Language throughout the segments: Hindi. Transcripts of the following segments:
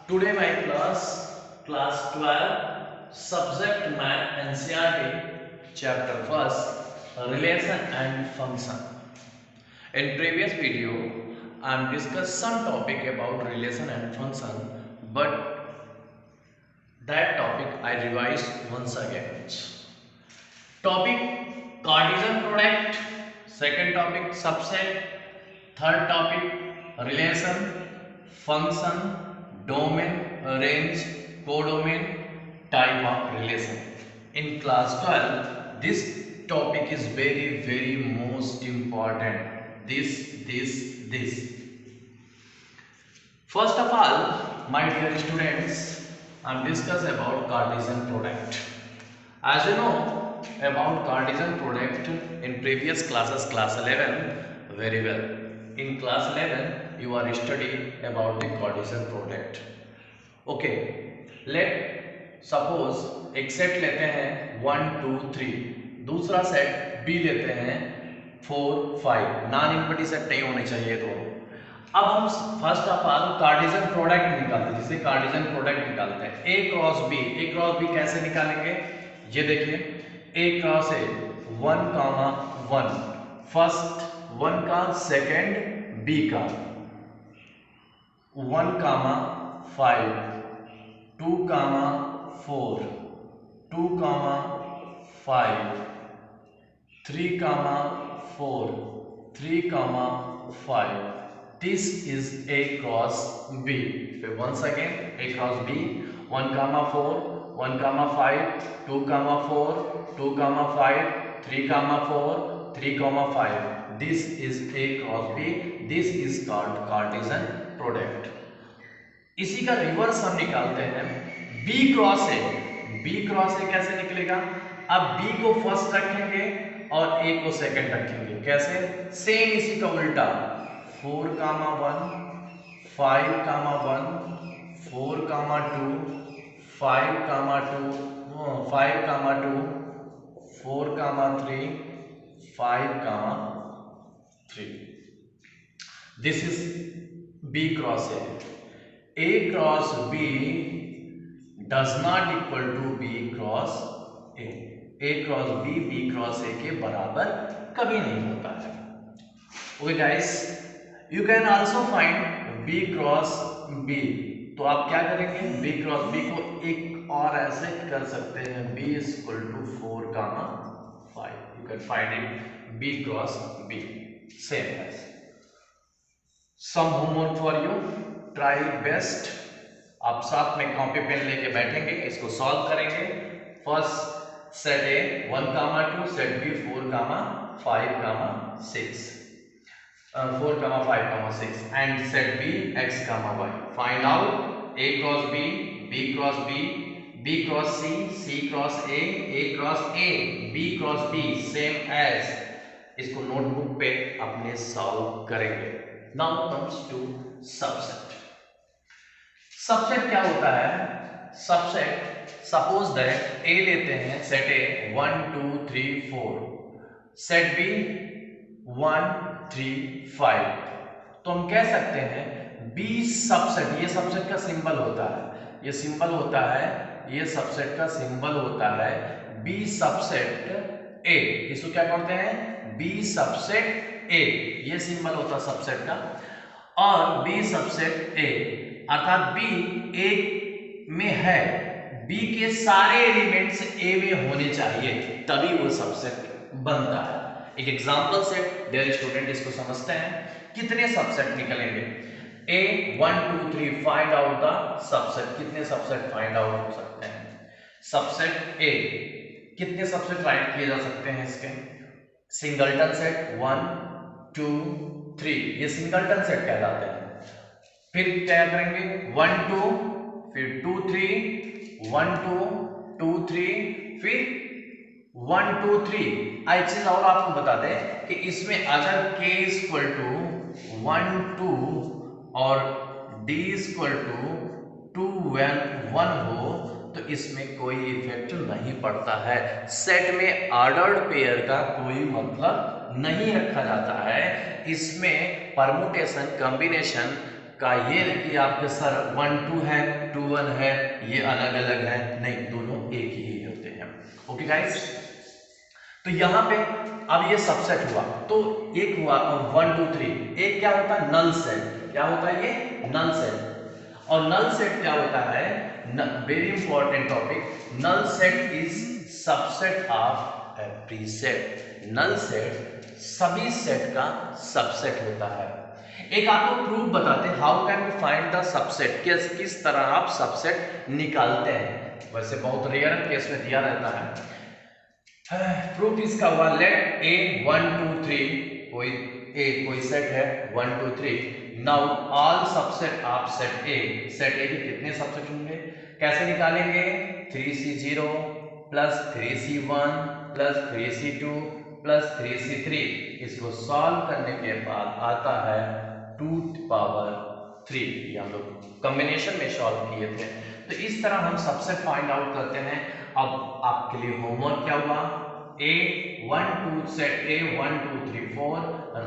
Today my class 12, subject math NCERT, chapter first, relation and function. In previous video, I am discussed some topic about relation and function, but that topic I revised once again. Topic Cartesian product, second topic subset, third topic relation, function, domain, range, codomain, type of relation. In class 12, this topic is very most important. This. First of all, my dear students, I am discuss about Cartesian product. As you know about Cartesian product in previous classes, class 11, very well. In class 11, you are studying about the Cartesian product. Okay, let suppose एक सेट लेते हैं 1 2 3, दूसरा सेट B लेते हैं 4 5, नॉन इनवर्टिंग सेट नहीं होने चाहिए दोनों। अब हम first of all Cartesian product निकालते हैं, जिसे कार्टेशियन प्रोडक्ट निकालते हैं ए क्रॉस बी कैसे निकालेंगे, ये देखिए ए क्रॉस ए 1 कामा 1 फर्स्ट 1 का, सेकंड बी का 1 कामा 5 2 कामा 4 2 कामा 5 3 कामा 4 3 कामा 5. This is A cross B. Once again, A cross B. 1 comma 4, 1 comma 5, 2 comma 4, 2 comma 5, 3 comma 4, 3 comma 5. This is A cross B. This is called Cartesian product. इसी का रिवर्स हम निकालते हैं B cross A. B cross A कैसे निकलेगा? अब B को फर्स्ट रखेंगे और A को सेकंड रखेंगे। कैसे? सेम इसी का उल्टा 4 कामा 1 5 कामा 1 4 कामा 2 5 कामा 2 5 कामा 2 4 कामा 3 5 कामा 3. This is B cross A. A cross B does not equal to B cross A. A cross B cross A के बराबर कभी नहीं होता है. Okay guys, you can also find B cross B. तो आप क्या करेंगे? B cross B को एक और ऐसे कर सकते हैं, B is equal to 4 comma 5. You can find it B cross B. Same as. Some homework for you. Try best. आप साथ में कॉपी पेन लेके बैठेंगे, इसको सॉल्व करेंगे. First set A 1 comma 2, set B 4 comma 5 comma 6, 4 comma 5 comma 6 and set B x comma y. Find out a cross b cross b cross c cross a cross a, b cross b same as. इसको नोटबुक पे अपने सॉल्व करेंगे. Now comes to subset. Subset क्या होता है? सबसेट सपोज दैट ए लेते हैं, सेट ए 1 2 3 4, सेट बी 1 3 5. तो हम कह सकते हैं बी सबसेट, ये सबसेट का सिंबल होता है, ये सिंबल होता है, ये सबसेट का सिंबल होता है बी सबसेट ए. इसको क्या करते हैं? बी सबसेट ए, ये सिंबल होता है सबसेट का. और बी सबसेट ए अर्थात बी ए में है, बी के सारे एलिमेंट्स ए में होने चाहिए, तभी वो सबसेट बनता है. एक एग्जांपल सेट डियर स्टूडेंट, इसको समझते हैं. कितने सबसेट निकलेंगे? ए 1 2 3 फाइंड आउट द सबसेट. कितने सबसेट फाइंड आउट हो सकते हैं? सबसेट ए कितने सबसेट राइट किए जा सकते हैं इसके? सिंगलटन सेट 1 2 3, ये सिंगलटन सेट कहलाते हैं. फिर क्या करेंगे? 1 2 फिर 2 3 1 2 2 3 फिर 1 2 3. एक चीज और आपको बता दें कि इसमें अगर k इक्वल टू 1 2 और d इक्वल टू 2 1 हो तो इसमें कोई इफेक्ट नहीं पड़ता है. सेट में ऑर्डर्ड पेयर का कोई मतलब नहीं रखा जाता है. इसमें परमुटेशन कॉम्बिनेशन का ये कि आपके सर 1 2 है 2 1 है, ये अलग अलग है, नहीं, दोनों एक ही होते हैं। ओके गाइस, तो यहाँ पे अब ये सबसेट हुआ, तो एक हुआ 1 2 3, एक क्या होता है नल सेट, क्या होता है ये नल सेट। और नल सेट क्या होता है, very important topic, null set is subset of every set. Null set सभी सेट का सबसेट होता है। एक आपको प्रूफ बताते हैं, how can we find the subset, किस तरह आप सबसेट निकालते हैं। वैसे बहुत रेयर केस में दिया रहता है। प्रूफ इसका हुआ, लेट ए 1 2 3, कोई सेट है 1 2 3, now all subset of set A. Set ए के कितने सबसेट होंगे, कैसे निकालेंगे, 3C0 plus 3C1 plus 3C2 plus 3C3। इसको सॉल्व करने के बाद आता है 2 पावर 3। ये हम लोग कॉम्बिनेशन में सॉल्व किए थे। तो इस तरह हम सबसेट फाइंड आउट करते हैं। अब आपके लिए होमवर्क क्या हुआ, A 1 2 set A 1 2 3 4,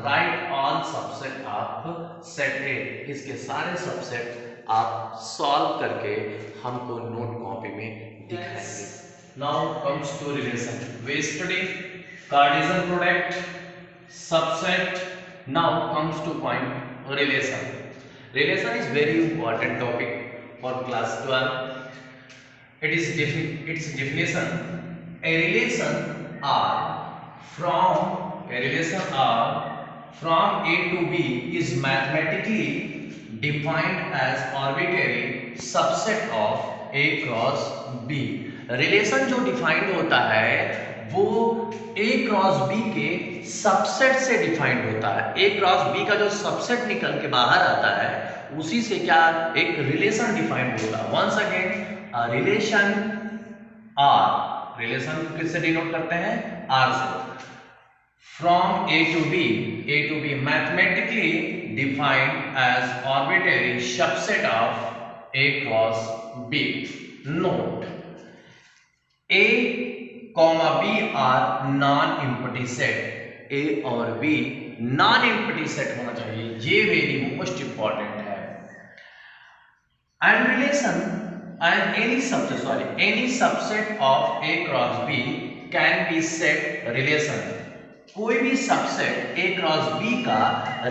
right all subset of set A। इसके सारे सबसेट आप सॉल्व करके हमको नोट कॉपी में दिखाएंगे। Now comes to relation, we study Cartesian product, subset. Now comes to point relation. Relation is very important topic for class 12. its definition, a relation R from A to B is mathematically defined as arbitrary subset of A cross B. Relation जो डिफाइंड होता है वो A क्रॉस B के सबसेट से डिफाइंड होता है। A क्रॉस B का जो सबसेट निकल के बाहर आता है उसी से क्या एक रिलेशन डिफाइंड होगा। Once again, relation R, relation किससे डिनोट करते हैं, R से। From A to B mathematically defined as arbitrary subset of A cross B. Note, A comma B are non empty set. A और B नॉन एम्प्टी सेट होना चाहिए, ये वेरी मोस्ट इंपॉर्टेंट है। And relation and any subset of A cross B can be set relation. कोई भी सबसेट A क्रॉस B का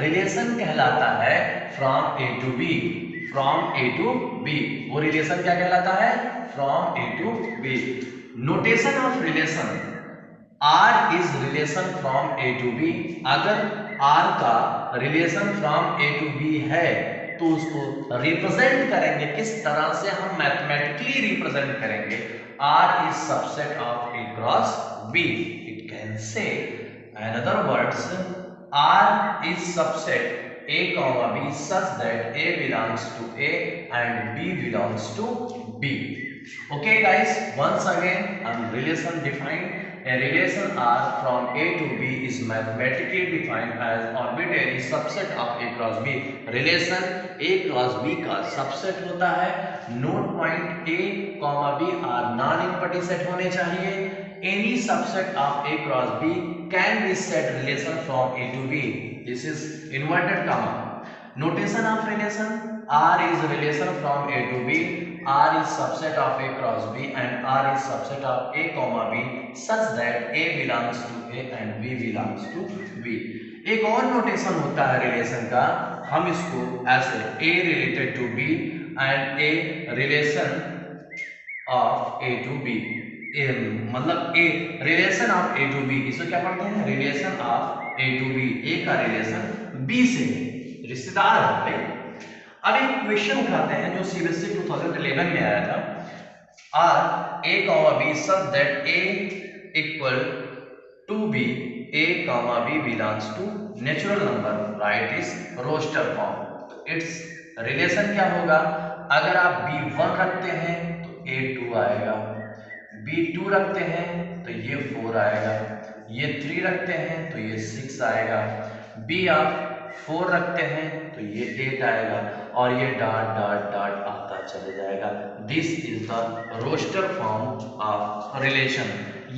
रिलेशन कहलाता है from A to B, from A to B। वो रिलेशन क्या कहलाता है, from A to B। Notation of relation, R is relation from A to B। अगर R का relation from A to B है तो उसको रिप्रेजेंट करेंगे, किस तरह से हम मैथमेटिकली रिप्रेजेंट करेंगे, R is subset of A cross B. It can say, in other words, R is subset A comma B such that A belongs to A and B belongs to B. Okay guys, once again relation defined. A relation R from A to B is mathematically defined as arbitrary subset of A cross B. Relation A cross B का सबसेट होता है। Note point, A comma B are non empty set होने चाहिए। Any subset of A cross B can be set relation from A to B. This is inverted comma. Notation of relation, R is relation from A to B. R is subset of A cross B and R is subset of A comma B such that A belongs to A and B belongs to B. एक और नोटेशन होता है रिलेशन का, हम इसको ऐसे A related to B and A relation of A to B, मतलब A relation of A to B, इसको क्या पढ़ते हैं, relation of A to B। A का रिलेशन B से रिश्तेदार होते हैं। अब एक क्वेश्चन उठाते हैं जो सीबीएसई 2011 में आया था, R A comma B such that A equal to B, A comma B belongs to natural number, right is roster form. Its relation क्या होगा, अगर आप B1 रखते हैं तो A2 आएगा, B2 रखते हैं तो ये 4 आएगा, ये 3 रखते हैं तो ये 6 आएगा, B आप 4 रखते हैं तो ये 8 आएगा और ये डॉट डॉट डॉट आता चले जाएगा। This is the roster form of relation.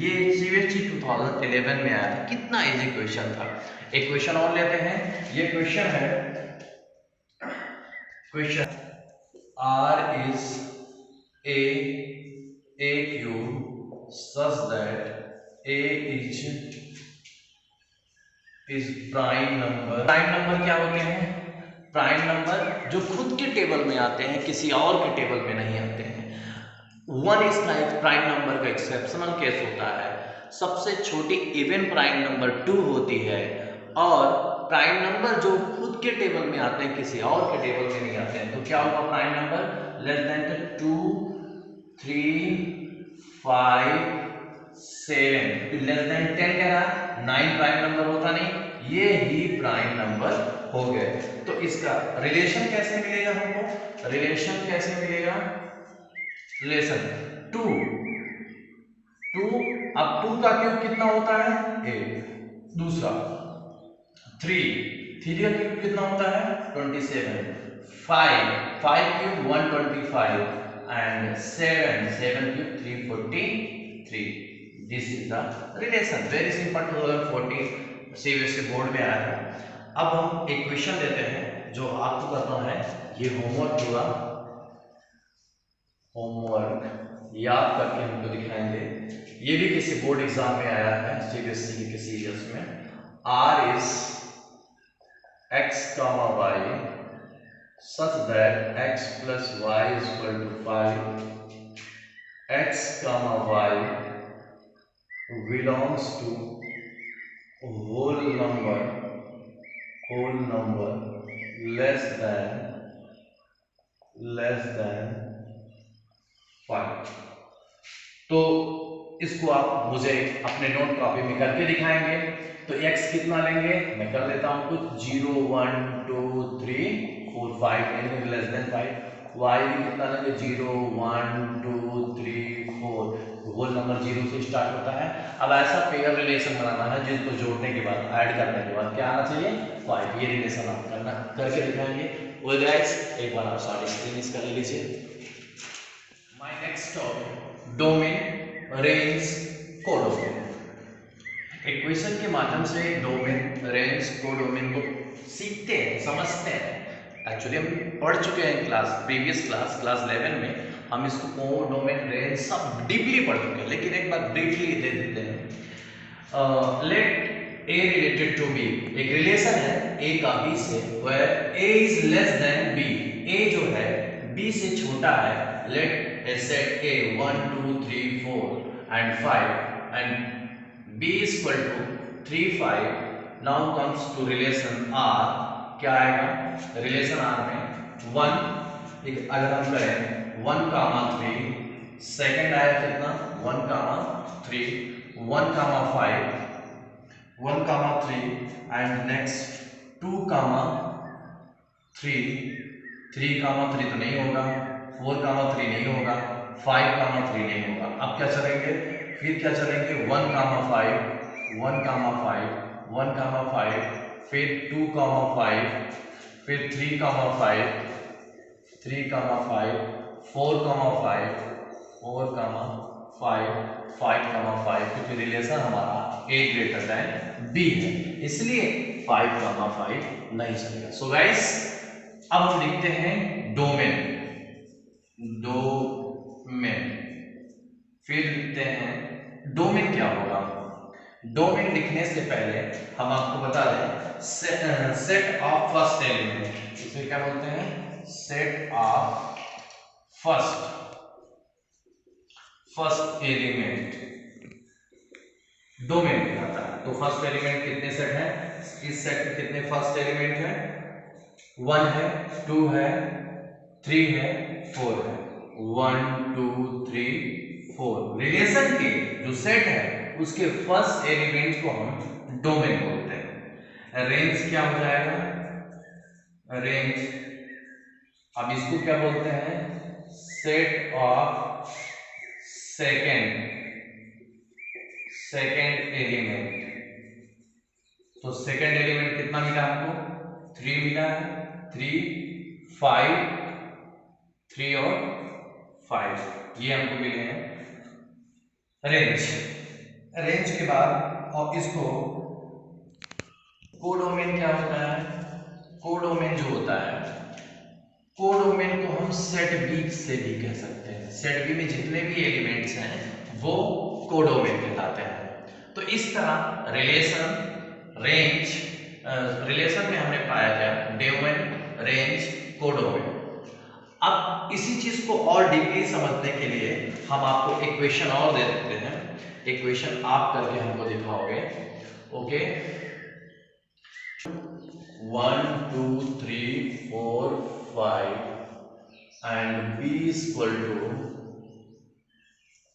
ये सीबीएसई 2011 में आया था। कितना इजी क्वेश्चन था। एक क्वेश्चन और लेते हैं। ये क्वेश्चन है question R is a cube such that a is prime number। Prime number क्या होते हैं? प्राइम नंबर जो खुद के टेबल में आते हैं, किसी और के टेबल में नहीं आते हैं। वन इसका एक प्राइम नंबर का एक्सेप्शनल केस होता है। सबसे छोटी इवन प्राइम नंबर 2 होती है, और प्राइम नंबर जो खुद के टेबल में आते हैं, किसी और के टेबल में नहीं आते हैं। तो क्या होगा prime number? Less than 2, 3, 5, 7। Less than 10 कह रहा है, 9 प्राइम नंबर होता नहीं, ये ही प्राइम नंबर हो गए। तो इसका रिलेशन कैसे मिलेगा हमको? रिलेशन कैसे मिलेगा? रिलेशन 2 अब 2 का क्यूब कितना होता है? 8। दूसरा 3 का क्यूब कितना होता है? 27। 5 cube 125 and 7 cube 343। This is the relation. Very simple. 2014 CBSE board में आया था। अब हम एक क्वेश्चन देते हैं जो आपको करना है। ये होमवर्क होगा, होमवर्क याद करके हमको दिखाएंगे। ये भी किसी बोर्ड एग्जाम में आया है, सीबीएसई के किसी ईयर्स में। R is x, y such that x plus y is equal to 5, x, y belongs to whole number less than 5। तो इसको आप मुझे अपने नोट कॉपी में करके दिखाएंगे। तो x कितना लेंगे? मैं कर लेता हूं कुछ 0, 1, 2, 3, 4, 5 लेंगे लेस देन 5। y भी कितना लेंगे? 0, 1, 2, 3, 4। होल नंबर 0 से स्टार्ट होता है। अब ऐसा पेयर रिलेशन बनाना है जिसको जोड़ने के बाद, ऐड करने के बाद क्या आना चाहिए? 5। ये रिलेशन आप करना करके दिखाएंगे। वो गाइस एक बार आप सारे स्क्रीन इसका ले लीजिए। My next topic domain, range, codomain. Equation के माध्यम से डोमेन, रेंज, कोडोमेन को सीखते हैं, समझते हैं। एक्चुअली हम पढ़ चुके हैं प्रीवियस क्लास 11 में हम इसको कोडोमेन, रेंज सब डीपली पढ़ चुके हैं, लेकिन एक बार ब्रीफली दे देते हैं। Let A related to B, एक रिलेशन है ए का बी से, where A is less than B, A जो है बी से छोटा है। Let a set A 1, 2, 3, 4 and 5 and B is equal to 3, 5. Now comes to relation R. क्या आएगा? रिलेशन R में 1, एक अगर हम करें 1, 3, सेकेंड आया कितना? 1, 3, 1, 5, 1, 3 एंड नेक्स्ट 2, 3, 3, 3 तो नहीं होगा, 4, 3 नहीं होगा, 5, 3 नहीं होगा। अब क्या चलेंगे? फिर क्या चलेंगे? 1, 5, 1, 5, फिर 2, 5, फिर 3, 5, 4, 5, क्योंकि रिलेशन हमारा A ग्रेटर देन B है, इसलिए 5, 5 नहीं चलेगा। सो गाइस अब हम लिखते हैं डोमेन, फिर लिखते हैं डोमेन क्या होगा। डोमेन लिखने से पहले हम आपको बता दें सेट ऑफ फर्स्ट एलिमेंट, इसे क्या बोलते हैं? Set of first element domain कहलाता है। तो फर्स्ट एलिमेंट कितने सेट हैं? इस सेट में कितने फर्स्ट एलिमेंट हैं? 1 है, 2 है, 3 है, 4 है। 1, 2, 3, 4 रिलेशन के जो सेट है उसके फर्स्ट एलिमेंट को हम डोमेन बोलते हैं। रेंज क्या हो जाएगा? रेंज, अब इसको क्या बोलते हैं? Set of second element. तो सेकेंड एलिमेंट कितना मिला आपको? 3 मिला है। 3, 5, 3 और 5 ये हमको मिले हैं रेंज के बाद। और इसको कोडोमेन क्या होता है? कोडोमेन जो होता है, कोडोमेन को हम सेट बी से भी कह सकते हैं। सेट बी में जितने भी एलिमेंट्स हैं वो कोडोमेन कहलाते हैं। तो इस तरह रिलेशन, रेंज, रिलेशन में हमने पाया क्या, डोमेन, रेंज, कोडोमेन। अब इसी चीज को और डीपली समझने के लिए हम आपको एक क्वेश्चन और दे देते हैं। एक क्वेश्चन आप करके हमको दिखाओगे। Okay, 1 2 3 4 5 and b is equal to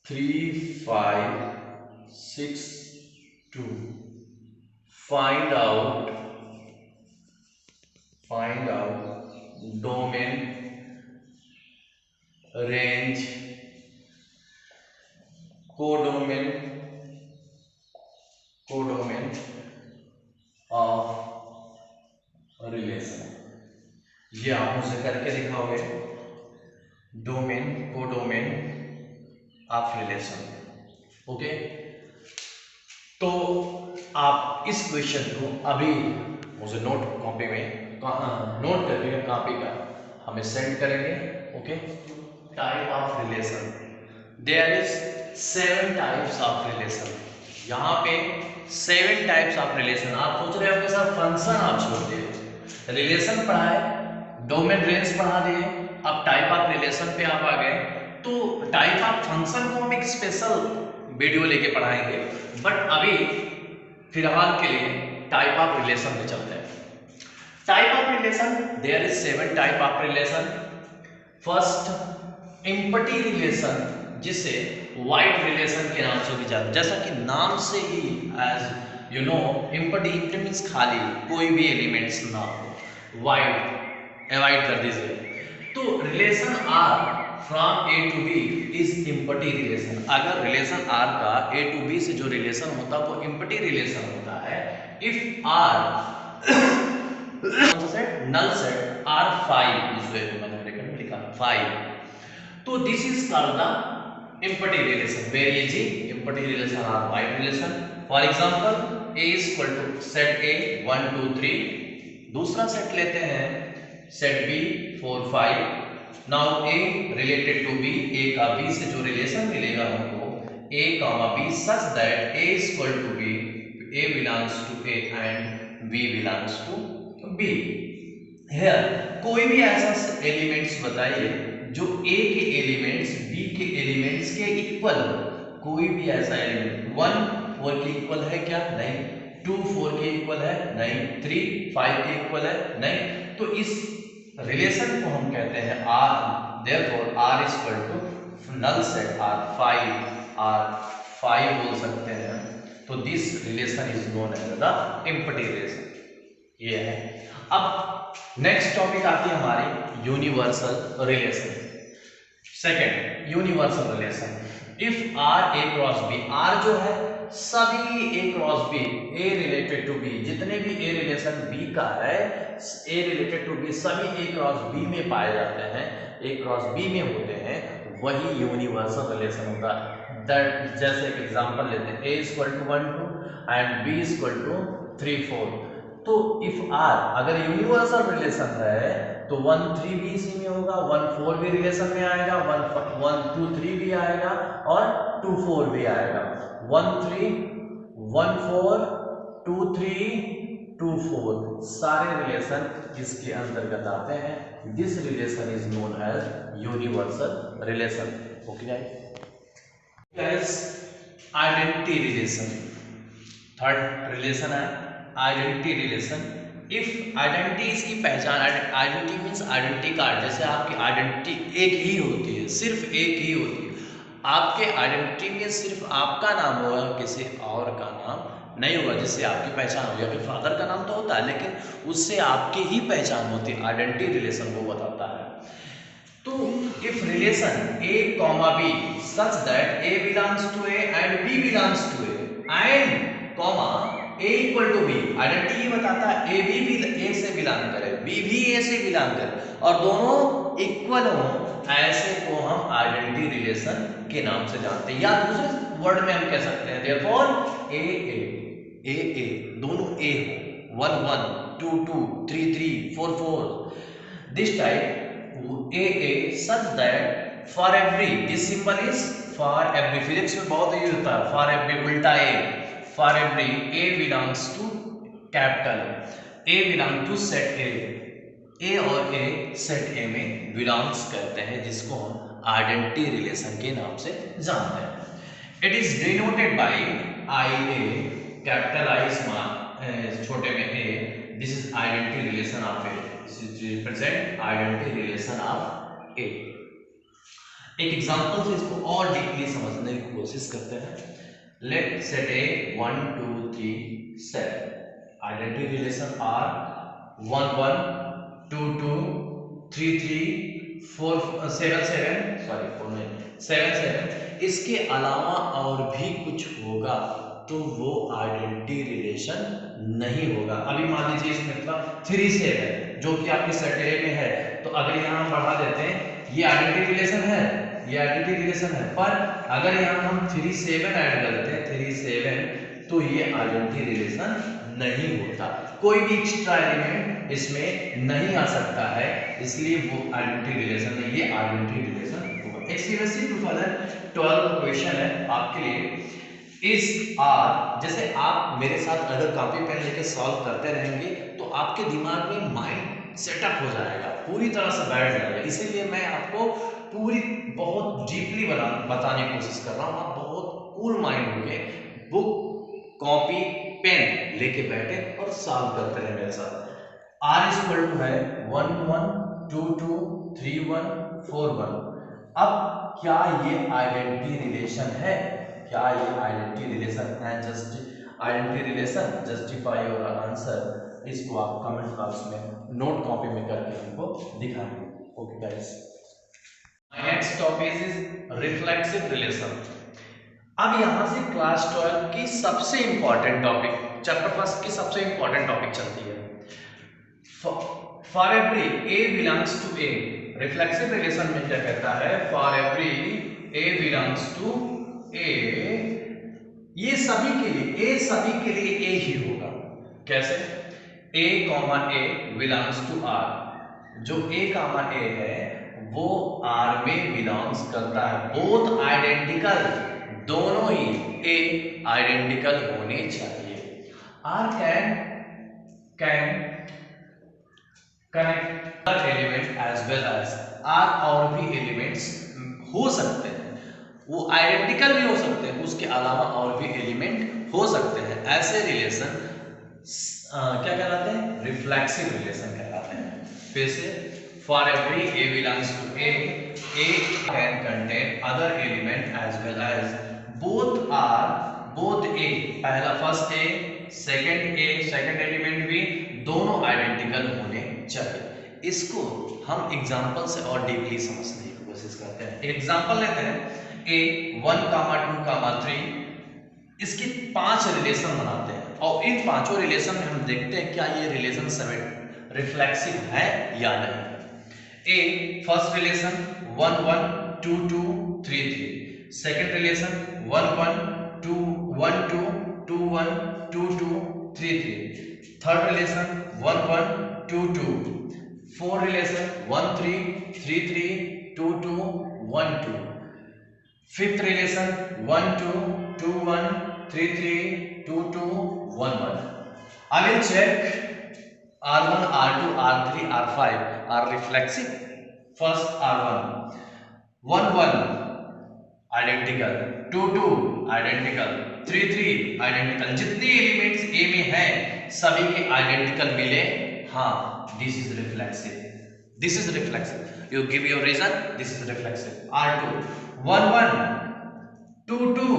3 5 6 2. Find out domain, range, codomain of relation। ये आप मुझे करके दिखाओगे, domain, codomain of relation. Okay, तो आप इस क्वेश्चन को अभी मुझे नोट कॉपी में नोट करके कॉपी का हमें सेंड करेंगे। Okay, type of relation, there is 7 types of relation. यहाँ पे 7 टाइप्स ऑफ रिलेशन। आप सोच रहे हो कि सर फंक्शन आप छोड़ दिए, रिलेशन पढ़ाए, डोमेन, रेंज पढ़ा दिए, अब टाइप ऑफ रिलेशन पे आप आ गए। तो टाइप ऑफ फंक्शन को हम एक स्पेशल वीडियो लेके पढ़ाएंगे, बट अभी फिलहाल के लिए टाइप ऑफ रिलेशन में चलते हैं। Type of relation, there is 7 type of relation. First, empty relation, जिसे वाइड रिलेशन के नाम से भी जानते हैं। जैसा कि नाम से ही as you know, empty means खाली, कोई भी एलिमेंट्स ना हो, वाइड अवॉइड कर दीजिए। तो relation R from A to B is empty relation. अगर रिलेशन आर का ए टू बी से जो रिलेशन होता है वो एम्पटी रिलेशन होता है। If R null set or 5, इस वे में मैंने ब्रैकेट में लिखा 5, तो this is called the empty relation. Very easy, empty relation or void relation. For example, A is equal to set A 1 2 3। दूसरा सेट लेते हैं set B 4 5। Now A related to B, A का B से जो रिलेशन मिलेगा हमको A, B such that A is equal to B, A belongs to A and B belongs to B। Here कोई भी ऐसा एलिमेंट्स बताइए जो A के एलिमेंट्स B के एलिमेंट्स के इक्वल। कोई भी ऐसा एलिमेंट 1 4 के इक्वल है क्या? नहीं। 2 4 के इक्वल है? नहीं। 3 5 के इक्वल है? नहीं। तो इस रिलेशन को हम कहते हैं R। Therefore R is equal to null set R5 बोल सकते हैं। तो this relation is known as the empty relation. ये है। अब नेक्स्ट टॉपिक आती है हमारी universal relation. Second, universal relation. If R A cross B, R जो है सभी A cross B, A related to B, जितने भी A रिलेशन B का है, A रिलेटेड टू B सभी A क्रॉस B में पाए जाते हैं, A क्रॉस B में होते हैं, वही यूनिवर्सल रिलेशन होता है। दैट जैसे एक एग्जांपल लेते हैं, A equal to 1 2 and B equal to 3 4। तो इफ R अगर यूनिवर्सल रिलेशन है तो 1 3 भी इसी में होगा, 1 4 भी रिलेशन में आएगा, 1 2 3 भी आएगा और 2 4 भी आएगा। 1 3 1 4 2 3 2 4 सारे रिलेशन इसके अंतर्गत आते हैं। This relation is known as universal relation. Okay guys, identity relation third relation है, आइडेंटिटी रिलेशन। इफ आइडेंटिटी इसकी पहचान, आइडेंटिटी मीन्स आइडेंटिटी कार्ड। जैसे आपकी आइडेंटिटी एक ही होती है, सिर्फ एक ही होती है, आपके आइडेंटिटी में सिर्फ आपका नाम होगा, किसी और का नाम नहीं होगा जिससे आपकी पहचान होगी। आपके फादर का नाम तो होता है लेकिन उससे आपकी ही पहचान होती है। आइडेंटिटी रिलेशन वो बताता है। तो if relation A, B such that A belongs to A and B belongs to A and A equal to B, identity ये बताता है A भी A से बिलोंग करे, B भी A से बिलोंग करे और दोनों इक्वल हो, ऐसे को हम आइडेंटिटी रिलेशन के नाम से जानते हैं। या दूसरे वर्ड में हम कह सकते हैं देयरफॉर A दोनों A हो, 1 1 2 2 3 3 4 4। This type AA such that for every, this symbol is for every, physics में बहुत यूज होता है for every, उल्टा A, for every A belongs to capital, A belong to set A, A और A सेट A में बिलोंग्स करते हैं, जिसको हम आइडेंटिटी रिलेशन के नाम से जानते हैं। It is denoted by IA, capital I small छोटे में A, this is identity relation of A, this is represent identity relation of A। एक एग्जांपल से इसको और डीपली समझने की कोशिश करते हैं। Let set A 1 2 3 7, identity relation R 1 1 2 2 3 3 4 7 7, sorry 4 नहीं 7 7। इसके अलावा और भी कुछ होगा तो वो आइडेंटिटी रिलेशन नहीं होगा। अभी मान लीजिए इसमें था 3 7 जो कि आपके सेट A में है, तो अगर यहाँ हम बढ़ा देते हैं, ये आइडेंटिटी रिलेशन है, ये आइडेंटिटी रिलेशन है, पर अगर यहाँ हम 3 7 ऐड करते हैं 3 7, तो ये आइडेंटिटी रिलेशन नहीं होता, कोई भी एक्स्ट्रा एलिमेंट इसमें नहीं आ सकता है, इसलिए वो आइडेंटिटी रिलेशन नहीं, ये आइडेंटिटी रिलेशन होगा। एक्सपीरियंस टू फर्दर 12 क्वेश्चन है आपके लिए। इस आर, जैसे आप मेरे साथ अगर कॉपी पेन लेके सॉल्व करते रहेंगे तो आपके दिमाग में माइंड सेटअप हो जाएगा, पूरी तरह से बैठ जाएगा, इसीलिए मैं आपको पूरी बहुत डीपली बताने की कोशिश कर रहा हूँ। आप बहुत कूल माइंड होंगे, बुक कॉपी पेन लेके बैठे और सॉल्व करते रहे मेरे साथ। आर इक्वल टू है 1 1 2 2 3 1 4 1। अब क्या ये आइडेंटिटी रिलेशन है? क्या ये आइडेंटिटी रिलेशन है? Just identity relation, justify your answer. इसको आप कमेंट बॉक्स में नोट कॉपी में करके हमको दिखाएंगे। Okay guys, next topic is reflexive relation. अब यहां से क्लास 12 की सबसे इंपॉर्टेंट टॉपिक, चैप्टर फर्स्ट की सबसे इंपॉर्टेंट टॉपिक चलती है। For every A belongs to A, reflexive relation में क्या कहता है? For every A belongs to A, ये सभी के लिए, A सभी के लिए A ही होगा। कैसे? A comma A belongs to R, जो A कॉमा A है वो R में बिलोंग्स करता है। बोथ आइडेंटिकल, दोनों ही A आइडेंटिकल होने चाहिए। R can connect element as well as, R और भी एलिमेंट्स हो सकते हैं, वो आइडेंटिकल भी हो सकते हैं, उसके अलावा और भी एलिमेंट हो सकते हैं। ऐसे रिलेशन क्या कहलाते हैं? रिफ्लेक्सिव रिलेशन कहलाते हैं। फिर से, for every A belongs to A can contain other element as well as, both A, पहला फर्स्ट A, सेकंड एलिमेंट भी दोनों आइडेंटिकल होने चाहिए। इसको हम एग्जांपल से और डीपली समझने की कोशिश करते हैं। एक एग्जांपल लेते हैं, A 1 2 3, इसकी 5 रिलेशन बनाते हैं और इन पांचों रिलेशन में हम देखते हैं क्या ये रिलेशन रिफ्लेक्सिव है या नहीं। A first relation 1 1 2 2 3 3, second relation 1 1 2 1 2 2 1 2 2 3 3, third relation 1 1 2 2, fourth relation 1 3 3 3 2 2 1 2, fifth relation 1 2 2 1 3 3 2 2 1 1। I will check R1 R2 R3 R5 are reflexive. First R1 1 1 identical, 2 2 identical, 3 3 identical, जितने एलिमेंट्स A में हैं सभी के आइडेंटिकल मिले, हाँ, this is reflexive, this is reflexive. You give your reason, this is reflexive. R2 1 1 2 2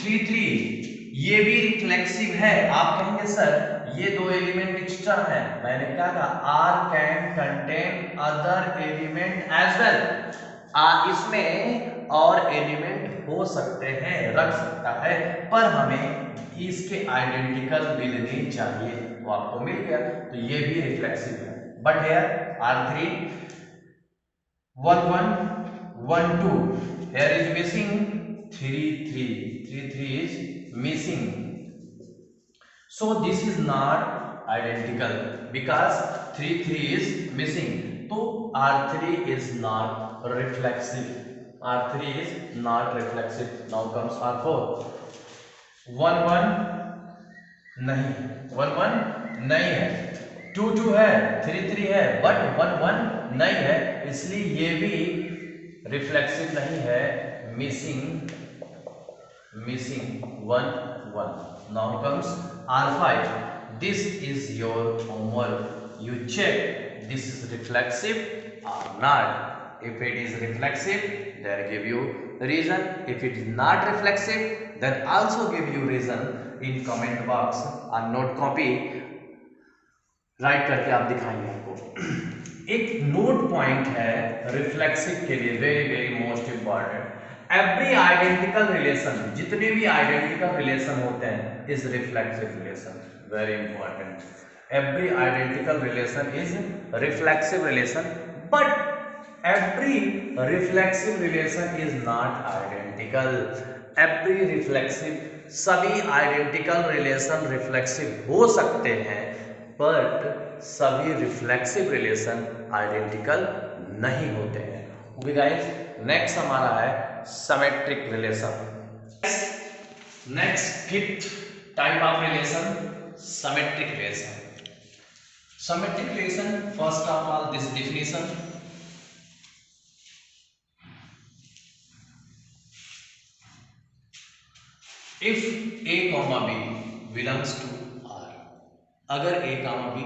3 3, ये भी रिफ्लेक्सिव है। आप कहेंगे सर ये दो एलिमेंट एक्स्ट्रा है, मैंने क्या कहा? R can contain other element as well, इसमें और एलिमेंट हो सकते हैं, रख सकता है, पर हमें इसके आइडेंटिकल मिलने चाहिए, तो आपको मिल गया, तो ये भी रिफ्लेक्सिव है। But here R3 1 1 1 2, here is missing 3 3 3 3 is missing, so this is not identical because 3 3 is missing। तो R3 is not reflexive. R3 is not reflexive. Now comes R4. 1 1 नहीं, 1 1 नहीं है, 2 2 है, 3 3 है, बट 1 1 नहीं है, इसलिए ये भी रिफ्लेक्सिव नहीं है. Missing 1 1. Now comes R5. This is your homework. You check this is reflexive or not. If it is reflexive, then give you reason. If it is not reflexive, then also give you reason in comment box or note copy. Right करके आप दिखाएंगे आपको. एक नोट पॉइंट है रिफ्लेक्सिव के लिए, very very most important. Every identical relation, जितने भी आइडेंटिकल रिलेशन होते हैं is reflexive relation. Very important. Every identical relation is reflexive relation, but every reflexive relation is not identical. Every reflexive, सभी आइडेंटिकल रिलेशन रिफ्लेक्सिव हो सकते हैं, बट सभी रिफ्लेक्सिव रिलेशन आइडेंटिकल नहीं होते हैं. ओके गाइस, नेक्स्ट हमारा है symmetric relation. Next fifth type of relation, symmetric relation. Symmetric relation, first of all this definition. If A, B belongs to R, अगर A, B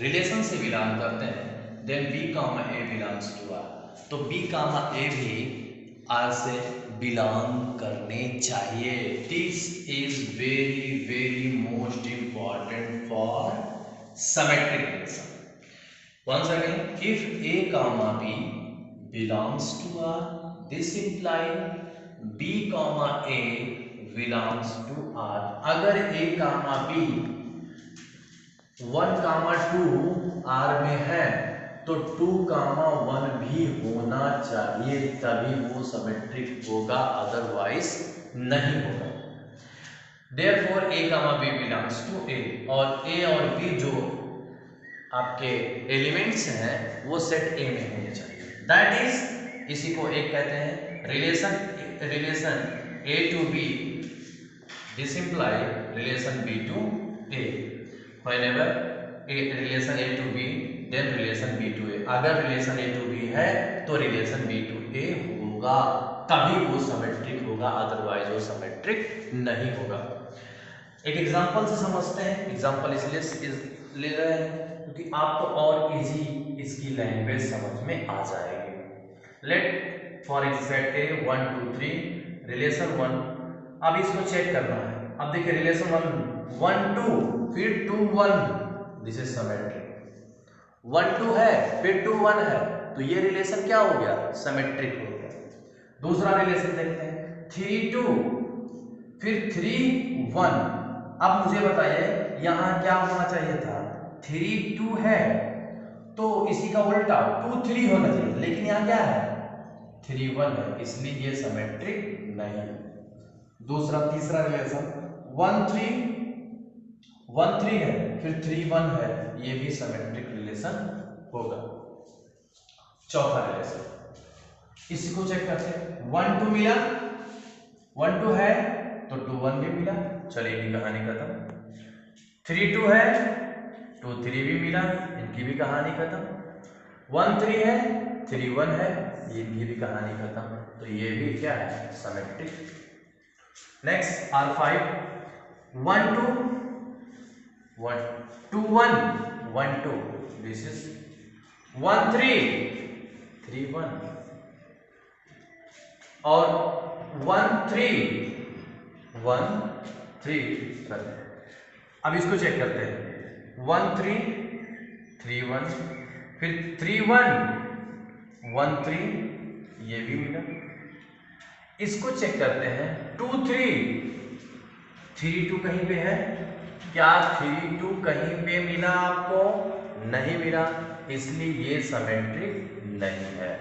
रिलेशन से बिलोंग करते हैं, then B, A belongs to R, तो B, A भी R से बिलोंग करने चाहिए. This is very very most important for symmetric relation. Once again, if A, B belongs to R, this imply B, A belongs to R. अगर A, B 1, 2 R में है, तो 2, 1 भी होना चाहिए, तभी वो सिमेट्रिक होगा, अदरवाइज नहीं होगा. Therefore A, B belongs to A, और A और B जो आपके एलिमेंट्स हैं वो सेट A में होने चाहिए. दैट इज, इसी को एक कहते हैं relation A to B. This imply relation B to A. Whenever relation A to B, then relation B to A. अगर relation A to B है तो relation B to A होगा, तभी वो सिमेट्रिक होगा, अदरवाइज वो सिमेट्रिक नहीं होगा. एक एग्जांपल से समझते हैं. एग्जांपल इसलिए ले रहे हैं क्योंकि आपको और इजी इसकी लैंग्वेज समझ में आ जाएगी. Let for example 1 2 3 relation 1. अब इसको चेक करना है. अब देखिए रिलेशन 1 2 फिर 2 1, दिस इज सिमेट्रिक. 1 2 है फिर 2 1 है, तो ये रिलेशन क्या हो गया, सिमेट्रिक हो गया. दूसरा रिलेशन देखते हैं 3 2 फिर 3 1. अब मुझे बताइए यहां क्या होना चाहिए था, 3 2 है तो इसी का उल्टा 2 3 होना चाहिए, लेकिन यहाँ क्या है 3 1 है, इसलिए ये सिमेट्रिक नहीं है. तीसरा रिलेशन 1 3 है फिर 3 1 है, ये भी सिमेट्रिक रिलेशन होगा. चौथा रिलेशन इसी को चेक करते हैं. 1 2 मिला, 1 2 है तो 2 1 भी मिला, चलिए इनकी कहानी खत्म. 3 2 है 2 3 भी मिला, इनकी भी कहानी खत्म. 1 3 है 3 1 है, इनकी भी कहानी खत्म. तो ये भी क्या है, symmetric. Next R5 1 2 1 2 1 1 2, this is 1 3 3 1 और 1 3 1 3. अब इसको चेक करते हैं. 1 3 3 1 फिर 3 1 1 3, ये भी मिला. इसको चेक करते हैं 2 3 3 2 कहीं पे है क्या, 3 2 कहीं पे मिला आपको, नहीं मिला, इसलिए ये सिमेट्रिक नहीं है.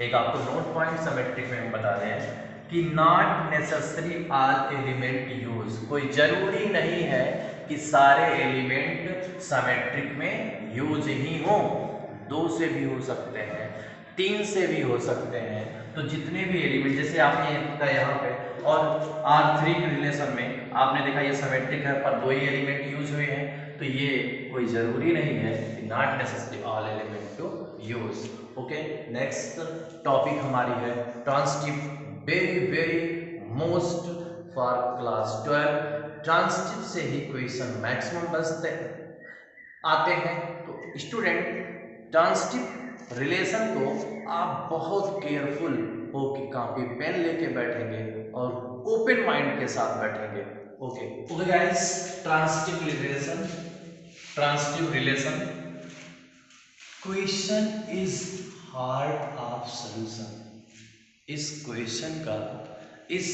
एक आपको नोट पॉइंट सिमेट्रिक में हम बता रहे हैं कि not necessary all element use. कोई जरूरी नहीं है कि सारे एलिमेंट सिमेट्रिक में यूज ही हो, 2 से भी हो सकते हैं, 3 से भी हो सकते हैं। तो जितने भी एलिमेंट, जैसे आपने देखा यहाँ पे, और R3 के रिलेशन में आपने देखा ये सिमेट्रिक है पर 2 ही एलिमेंट यूज हुए हैं, तो ये कोई जरूरी नहीं है, not necessary all element to use. Okay, next topic हमारी है transitive, very very most for class 12। Transitive से ही क्वेश्चन मैक्सिमम बचते आते हैं। तो स्टूडेंट ट्रांसिटिव रिलेशन को आप बहुत केयरफुल हो कि कॉपी पेन लेके बैठेंगे और ओपन माइंड के साथ बैठेंगे। Okay okay guys, transitive relation question is heart of solution. इस क्वेश्चन का, इस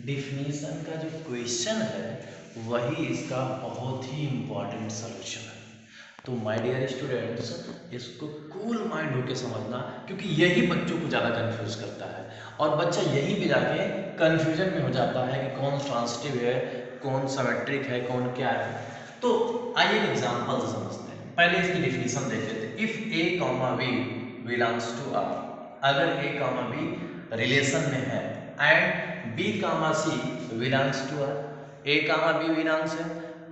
डिफिनीशन का जो क्वेश्चन है वही इसका बहुत ही इंपॉर्टेंट सॉल्यूशन है। तो माय डियर स्टूडेंट्स, इसको कूल माइंड होकर समझना, क्योंकि यही बच्चों को ज़्यादा कंफ्यूज करता है और बच्चा यहीं पे जाके कंफ्यूजन में हो जाता है कि कौन ट्रांसिटिव है, कौन सिमेट्रिक है, कौन क्या है। तो आइए एग्जांपल से समझते हैं। पहले इसकी डिफिनीशन देख लेते हैं। If A comma B belongs to R, अगर ए कॉमा बी रिलेशन में है and B comma C belongs to R, A comma B belongs है,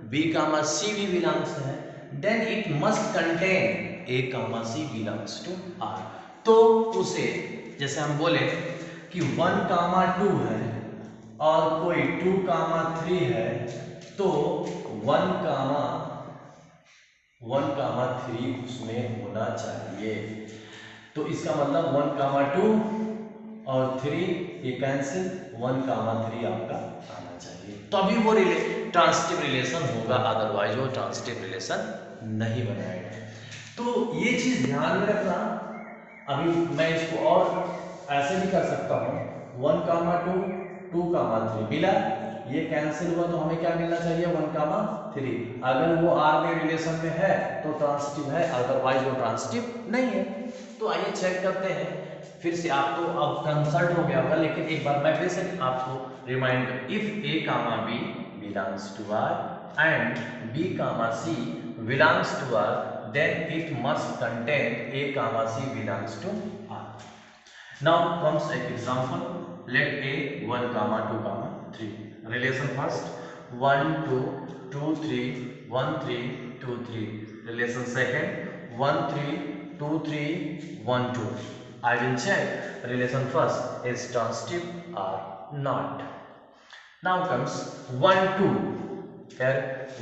बी कामा सी भी बिलोंग्स है, then it must contain A comma C belongs to R. तो उसे, जैसे हम बोले कि 1 कामा 2 है और कोई 2 कामा 3 है, तो 1 कामा 3 उसमें होना चाहिए। तो इसका मतलब 1 कामा 2 और 3 ये कैंसिल, 1 कामा 3 आपका आना चाहिए, तभी वो ट्रांसिटिव रिलेशन होगा, अदरवाइज वो ट्रांसिटिव रिलेशन नहीं बनाएगा। तो ये चीज ध्यान में रखना। अभी मैं इसको और ऐसे भी कर सकता हूँ, 1 कामा 2, 2 कामा 3 मिला, ये कैंसिल हुआ, तो हमें क्या मिलना चाहिए, 1 कामा 3। अगर वो आर में रिलेशन में है तो ट्रांसिटिव है, अदरवाइज वो ट्रांसिटिव नहीं है। तो आइए चेक करते हैं फिर से। आपको अब कंसल्ट हो गया होगा, लेकिन एक बार मैं फिर से आपको रिमाइंड कर, if A comma B belongs to R and B comma C belongs to R, then it must contain A comma C belongs to R. Now comes एक example, let A 1 comma 2 comma 3 relation first 1 2 2 3 1 3 2 3, relation second 1 3 2 3 1 2। I will check relation first is transitive or not. Now comes 1 2, फिर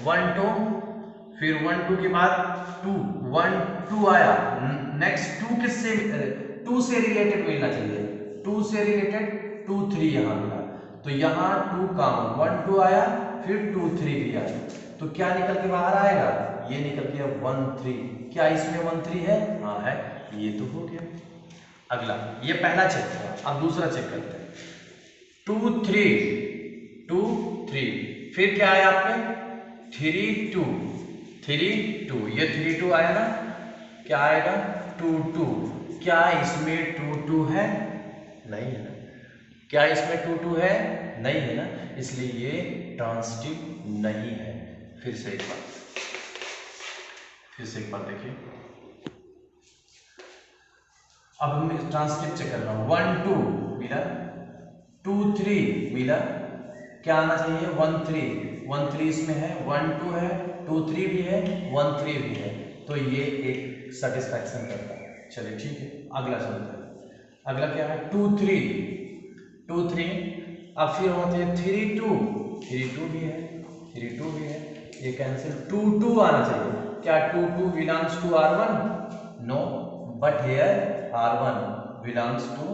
1 2, फिर 1 2 के बाद 2 1 2 आया, नेक्स्ट 2 किससे, 2 से रिलेटेड मिलना चाहिए, 2 से रिलेटेड 2 3 यहाँ मिला, तो यहाँ 2 कामा 1 2 आया, फिर 2 3 भी आया, तो क्या निकल के बाहर आएगा, ये निकल के 1 3। क्या इसमें 1 3 है? हाँ है, ये तो हो गया। अगला, ये पहला चेक किया, अब दूसरा चेक करते हैं। 2 3 2 3, फिर क्या आया आप पे 3 2 3 2, ये 3 2 आया ना, क्या आएगा 2 2। क्या इसमें 2 2 है? नहीं है ना। क्या इसमें 2 2 है? नहीं है ना, इसलिए ये ट्रांसिटिव नहीं है। फिर से एक बार देखिए। अब हम ट्रांसलेट चेक कर रहा हूँ, 1 2 मिला, 2 3 मिला, क्या आना चाहिए 1 3, 1 3 इसमें है, 1 2 है, 2 3 भी है, 1 3 भी है, तो ये एक सेटिस्फैक्शन करता है। चलिए ठीक है, अगला चलते हैं। अगला क्या है 2 3 2 3, अब फिर होना चाहिए 3 2 3 2 भी है, 3 2 भी है, ये कैंसिल, 2 2 आना चाहिए। क्या 2 2 belongs to R1? No, but here R1 belongs to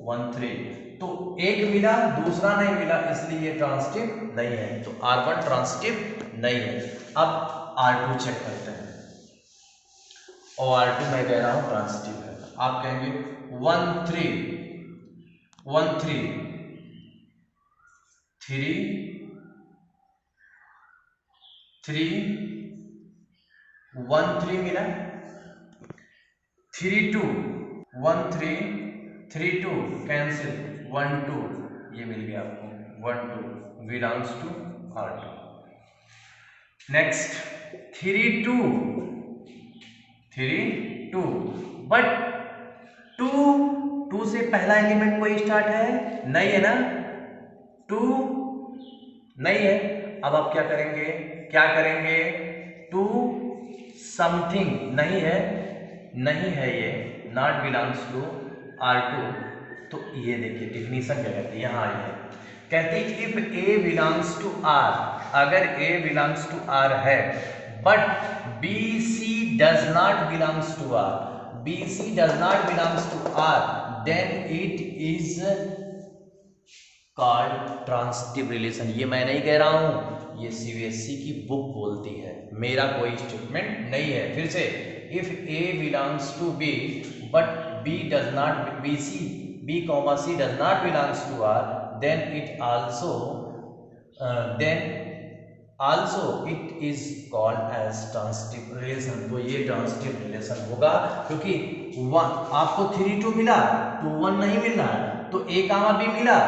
1 3, तो एक मिला दूसरा नहीं मिला, इसलिए ये ट्रांसिटिव नहीं है, तो R1 ट्रांसिटिव नहीं है। अब R2 चेक करते हैं, और R2 मैं कह रहा हूं ट्रांसिटिव है। आप कहेंगे 1 3 1 3 3 3 1 3 मिला, 3 2 1 3 3 2 कैंसिल, 1 2 ये मिल गया आपको, 1 2 belongs to R2। Next 3 2 2, but 2 से पहला एलिमेंट कोई स्टार्ट है नहीं है ना, 2 नहीं है। अब आप क्या करेंगे 2 समथिंग नहीं है ये, नॉट बिलोंग्स टू R2। तो ये देखिए डिफिनीशन क्या कहती है, यहाँ आई है, कहती है if A belongs to R, अगर A बिलोंग्स टू R है but BC does not belongs to R, BC does not belongs to R, then it is called transitive relation. ये मैं नहीं कह रहा हूं, ये CBSE की बुक बोलती है, मेरा कोई स्टेटमेंट नहीं है। फिर से, if A belongs to B but B does not B, C does not belongs to R, then also it is called as transitive relation। तो ये ट्रांसिटिव रिलेशन होगा, क्योंकि आपको 3 2 मिला, 2 1 नहीं मिल रहा है, तो A कामा B मिला,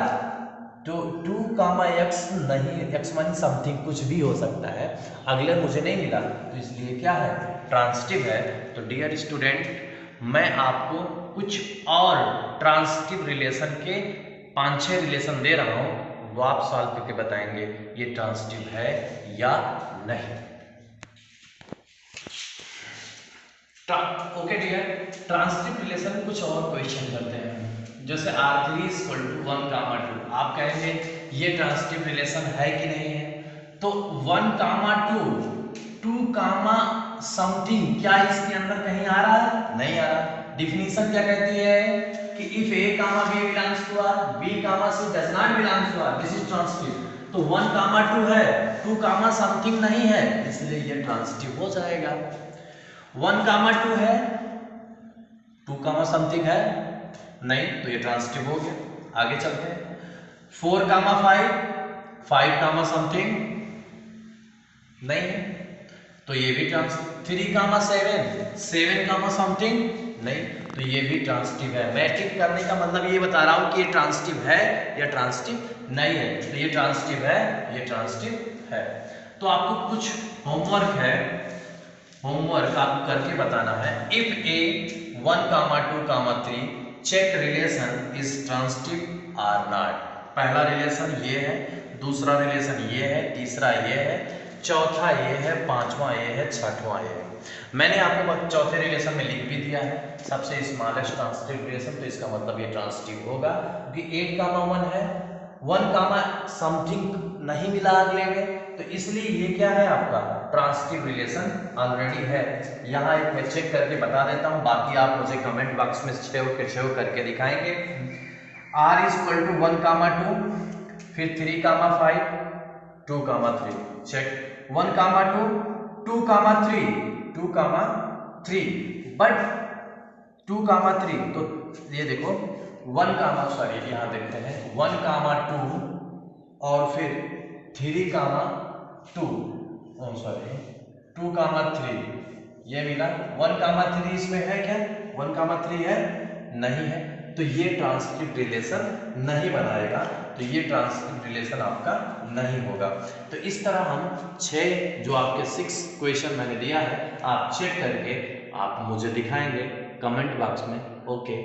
तो 2 कामा x नहीं, x मान समथिंग कुछ भी हो सकता है, अगले मुझे नहीं मिला, तो इसलिए क्या है, ट्रांसिटिव है। तो डियर स्टूडेंट, मैं आपको कुछ और ट्रांसिटिव रिलेशन के 5-6 रिलेशन दे रहा हूं, वो आप सॉल्व करके बताएंगे ये ट्रांसिटिव है या नहीं। ओके डियर, ट्रांसिटिव रिलेशन में कुछ और क्वेश्चन करते हैं, जैसे R3 = 1, 2। आप कहेंगे ये ट्रांसिटिव रिलेशन है कि नहीं है, तो 1, 2 समथिंग, क्या इसके अंदर कहीं आ रहा है, नहीं आ रहा। डिफिनीशन क्या कहती है कि if A, B belongs to R, B, C does not belongs to R, this is transitive. तो 1, 2 है, 2, समथिंग नहीं है, इसलिए ये ट्रांसिटिव हो जाएगा। 1, 2 है, 2, समथिंग है नहीं, तो ये ट्रांसिटिव हो गया। आगे चलते हैं, 4, 5, समथिंग नहीं है, तो ये भी ट्रांसिटिव। 3, 7, समथिंग नहीं, तो ये भी ट्रांसिटिव है। मैं टिक करने का मतलब ये बता रहा हूं कि ये ट्रांसिटिव है या ट्रांसिटिव नहीं है, तो ये ट्रांसिटिव है, ये ट्रांसिटिव है। तो आपको कुछ होमवर्क है, होमवर्क आपको करके बताना है। If A 1, 2, 3 check relation is transitive or not. पहला रिलेशन ये है, दूसरा रिलेशन ये है, तीसरा ये है, चौथा ये है, पांचवा ये है, छठवां ये है। मैंने आपको चौथे रिलेशन में लिख भी दिया है, सबसे स्मॉलेस्ट ट्रांसिटिव रिलेशन, तो इसका मतलब ये ट्रांसिटिव होगा, क्योंकि 8, 1 है, 1, समथिंग नहीं मिला अगले में, तो इसलिए ये क्या है आपका ट्रांसिटिव रिलेशन ऑलरेडी है। यहाँ एक मैं चेक करके बता देता हूँ, बाकी आप मुझे कमेंट बॉक्स में शेव करके दिखाएंगे। R = 1, 2, फिर 3, 5, 2, 3 चेक। 1, 2, 2, 3 बट 2, 3, तो ये देखो 1, यहाँ देखते हैं 1, 2 और फिर 3, 2 2, 3 ये मिला। 1, 3 इसमें है क्या, 1, 3 है नहीं है, तो ये ट्रांसिटिव रिलेशन नहीं बनाएगा, तो ये ट्रांसिटिव रिलेशन आपका नहीं होगा। तो इस तरह हम 6 जो आपके 6 क्वेश्चन मैंने दिया है, आप चेक करके आप मुझे दिखाएंगे कमेंट बॉक्स में। ओके।